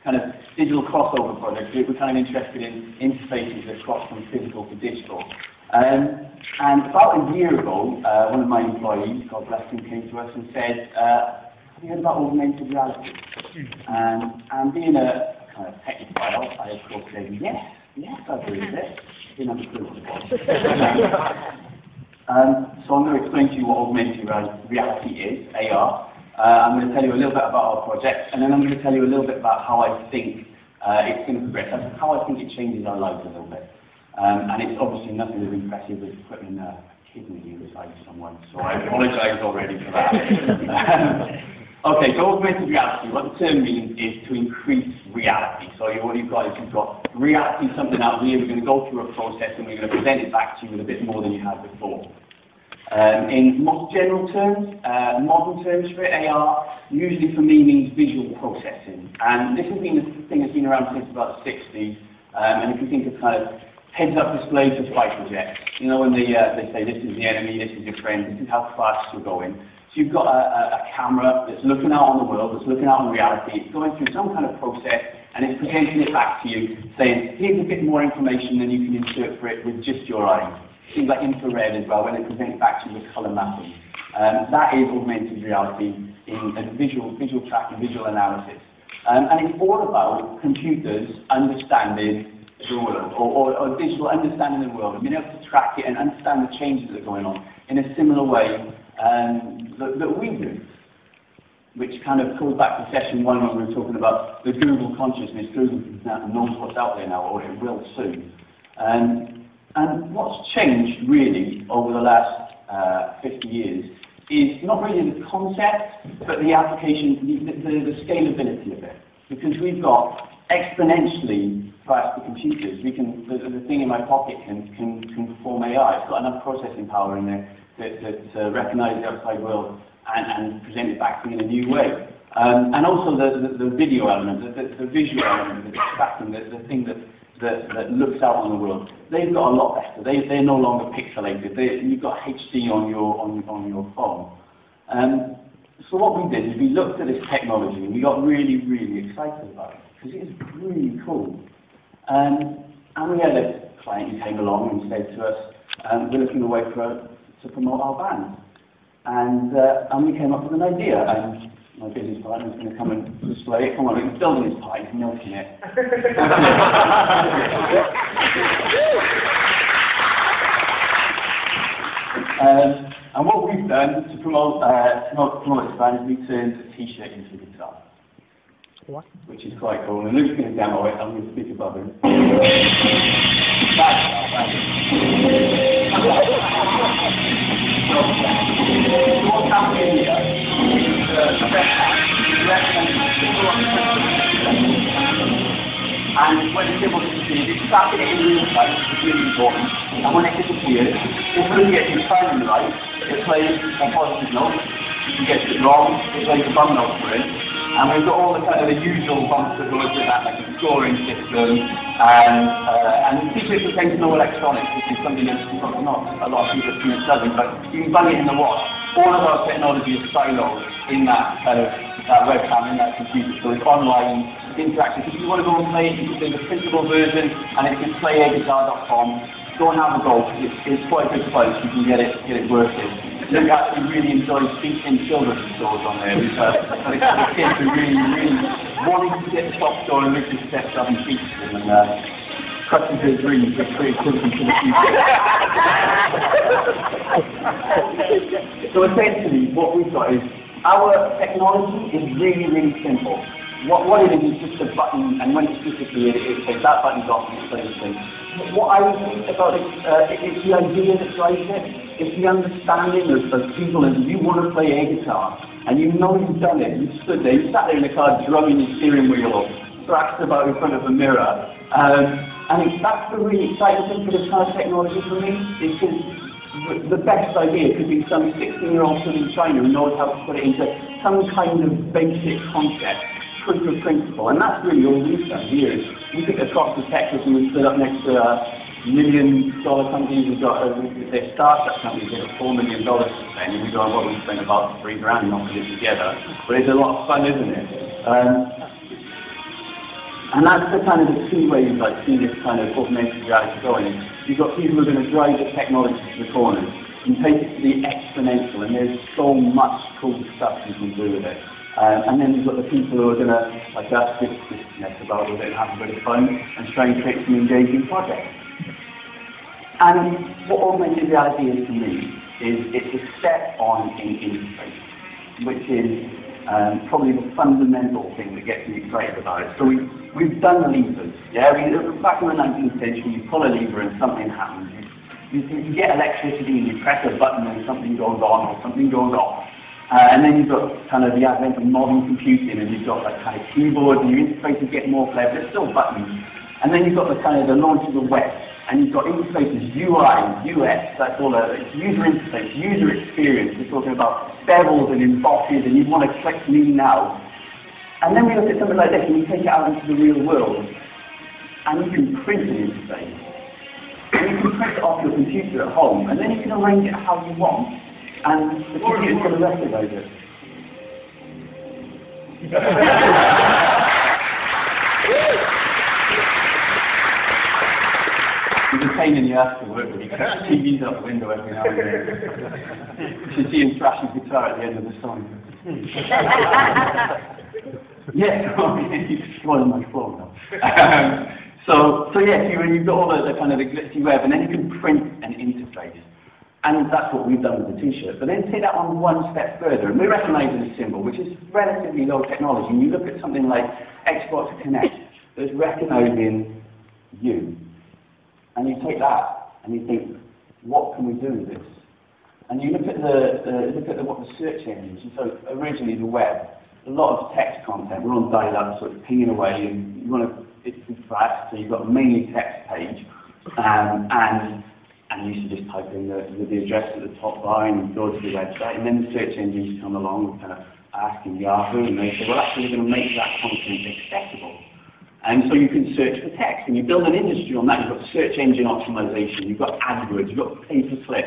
kind of digital crossover project. We're kind of interested in interfaces that cross from physical to digital. And about a year ago, one of my employees, God bless him, came to us and said, have you heard about augmented reality? And being a kind of technical guy, I of course said, yes, I've heard of it. Didn't have a clue what it was. So I'm going to explain to you what augmented reality is, AR. I'm going to tell you a little bit about our project, and then I'm going to tell you a little bit about how I think it's going to progress, how I think it changes our lives a little bit. And it's obviously nothing as impressive as putting a kidney inside someone, so I apologise already for that. Okay, so augmented reality, what the term means is to increase reality. So what you've got is you've got reality, something out here, we're going to go through a process and we're going to present it back to you with a bit more than you had before. In most general terms, modern terms for it, AR, usually for me means visual processing. And this has been a thing that's been around since about the 60s. And if you think of kind of heads-up displays for fighter jets, you know, when they say this is the enemy, this is your friend, this is how fast you're going. So you've got a camera that's looking out on the world, that's looking out on reality, it's going through some kind of process, and it's presenting it back to you, saying, here's a bit more information than you can interpret with just your eyes. Things like infrared as well, when they present it back to you with colour mapping. That is augmented reality in a visual tracking, visual analysis. And it's all about computers understanding the world, or digital understanding the world, and being able to track it and understand the changes that are going on in a similar way that we do, which kind of goes back to session 1 when we were talking about the Google consciousness. Google knows what's out there now, or it will soon. And what's changed really over the last 50 years is not really the concept, but the application, the scalability of it. Because we've got exponentially faster computers. The thing in my pocket can perform AI. It's got enough processing power in there to recognise the outside world and present it back to me in a new way. And also the video element, the visual element, the tracking, the thing that looks out on the world. They've got a lot better. They're no longer pixelated. You've got HD on your phone. So what we did is we looked at this technology and we got really, really excited about it because it is really cool. And we had a client who came along and said to us, we're looking away to promote our band. And we came up with an idea, and my business partner is going to come and display it. Come on, he's building his pie, he's milking it. And what we've done to promote this band is we turned a t-shirt into a guitar. What? Which is quite cool. And Luke's going to demo it, I'm going to speak above him. What's happening here and when it's able to succeed, it's tracking it in real time, which is really important. And when it disappears, if we get your timing right, it plays a positive note. If you get it wrong, it plays a bum note for it. And we've got all the kind of the usual bumps that go with that, like a scoring system, and secret potential electronics, which is something that not a lot of people are studying, but you can bung it in the watch. All of our technology is siloed in that kind of that webcam, in that computer, so it's online, it's interactive. If you want to go and play it, there's a printable version, and it's at playaguitar.com. Go and have a go. It's quite a good price. You can get it working. Luke actually really enjoys featuring children's stores on there. We've got the kids are really, really wanting to get the top store, and Luke just steps up and features them and crushes his dreams with creativity for the future. So essentially, what we've got is our technology is really, really simple. What it is just a button, and when it's disappeared, it says that button's off and it's anything. What I would think about it, it's the idea that drives it. It's the understanding of people, and you want to play air guitar, and you know you've done it. You've stood there, you sat there in the car drumming your steering wheel, thrashed about in front of a mirror. And that's the really exciting thing for this kind of technology for me, is the best idea could be some 16-year-old kid in China who knows how to put it into some kind of basic concept. Proof of principle, and that's really all we've done here. We took across to Texas and we stood up next to $1 million companies. We've got their startup companies that have $4 million to spend, and we go, well, we spent about $3 grand not put it together. But it's a lot of fun, isn't it? And that's the kind of the two ways I see this kind of augmented reality going. You've got people who are going to drive the technology to the corners and take it to the exponential, and there's so much cool stuff you can do with it. And then you've got the people who are going to, like us, just mess about with it and have a bit of fun and try and create some engaging projects. And what augmented reality is to me is it's a step on in interface, which is probably the fundamental thing that gets me excited about it. So we've done the levers. Yeah, back in the 19th century, you pull a lever and something happens. You get electricity and you press a button and something goes on or something goes off. And then you've got kind of the advent of modern computing, and you've got that kind of keyboard, and your interfaces get more clever. There's still buttons. And then you've got the kind of the launch of the web, and you've got interfaces, UI, UX. That's all it's user interface, user experience. We're talking about bevels and embosses, and you want to click me now. And then we look at something like this, and you take it out into the real world, and you can print an interface. And you can print it off your computer at home, and then you can arrange it how you want. And the computer's going to recognize it. It's a pain in the ass to work with. You cut the TVs out the window every now and then. You should see him thrash his guitar at the end of the song. Yeah, it's one of my fault now. So yeah, you've got all the kind of the glitzy web, and then you can print an interface. And that's what we've done with the T-shirt. But then take that on one step further, and we're recognising a symbol, which is relatively low technology. And you look at something like Xbox Connect, that's recognising you. And you take that, and you think, what can we do with this? And you look at what the search engines. So originally the web, a lot of text content. We're on dial-up, sort of pinging away, and you want to it's fast. So you've got a mainly text page, and you should just type in the address at the top bar and go to the website, and then the search engines come along and kind of asking Yahoo, and they say, well, actually, we're going to make that content accessible. And so you can search for text, and you build an industry on that. You've got search engine optimization, you've got AdWords, you've got pay-per-click,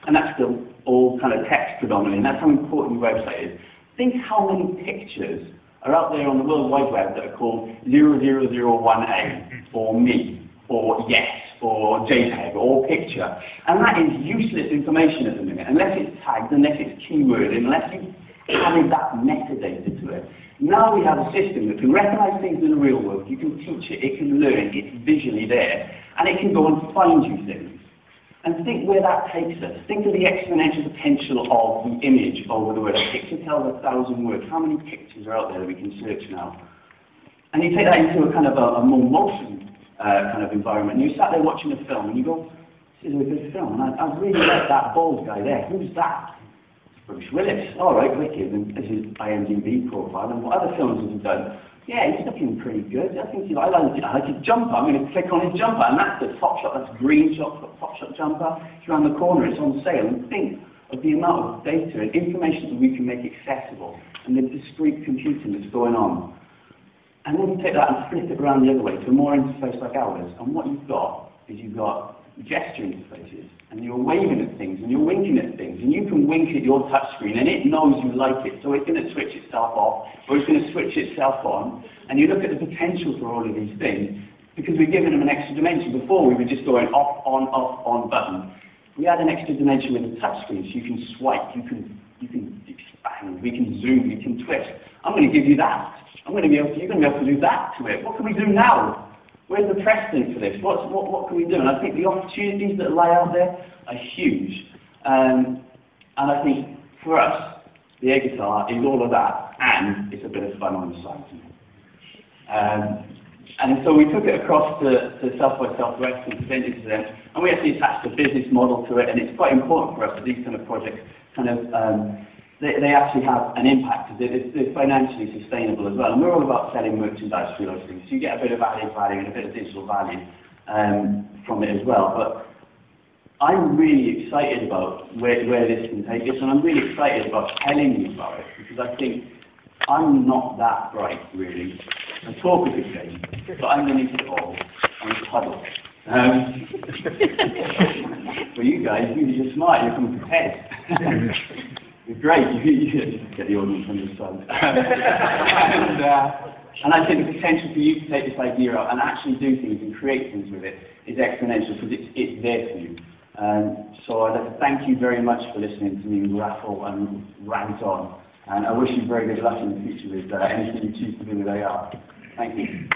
and that's still all kind of text predominantly, and that's how important your website is. Think how many pictures are out there on the World Wide Web that are called 0001A, or me, or yes, or JPEG, or picture. And that is useless information at the minute, unless it's tagged, unless it's keyworded, unless you added that metadata to it. Now we have a system that can recognize things in the real world. You can teach it, it can learn, it's visually there, and it can go and find you things. And think where that takes us. Think of the exponential potential of the image over the word. A picture tells 1,000 words. How many pictures are out there that we can search now? And you take that into a kind of a more motion kind of environment, and you sat there watching a film, and you go, this is a good film, and I really like that bald guy there. Who's that? It's Bruce Willis. All right, wicked. And this is IMDb profile, and what other films has he done? Yeah, he's looking pretty good. I think I like his jumper. I'm going to click on his jumper, and that's the Top Shot. That's green Top Shot jumper. It's around the corner. It's on sale. And think of the amount of data and information that we can make accessible, and the discrete computing that's going on. And then you take that and flip it around the other way to a more interface like ours. And what you've got is you've got gesture interfaces, and you're waving at things, and you're winking at things, and you can wink at your touch screen, and it knows you like it, so it's going to switch itself off, or it's going to switch itself on. And you look at the potential for all of these things, because we're giving them an extra dimension. Before we were just going off, on button. We add an extra dimension with a touch screen, so you can swipe, you can expand, we can zoom, we can twist. I'm going to give you that. You're going to be able to do that to it. What can we do now? Where's the precedent for this? What can we do? And I think the opportunities that lie out there are huge. And I think for us, the air guitar is all of that, and it's a bit of fun on the side. And so we took it across to South by Southwest and presented it to them, and we actually attached a business model to it, and it's quite important for us that these kind of projects kind of they actually have an impact. They're financially sustainable as well. And we're all about selling merchandise through those things. So you get a bit of added value and a bit of digital value from it as well. But I'm really excited about where this can take us, and I'm really excited about telling you about it, because I think I'm not that bright, really. I talk a good game, but underneath it all, I'm a puddle. For you guys, you're smart, you're coming prepared. Great, you get the audience on your side. And I think the potential for you to take this idea out and actually do things and create things with it is exponential because it's there for you. So I'd like to thank you very much for listening to me raffle and rant on. And I wish you very good luck in the future with anything you choose to do with AR. Thank you.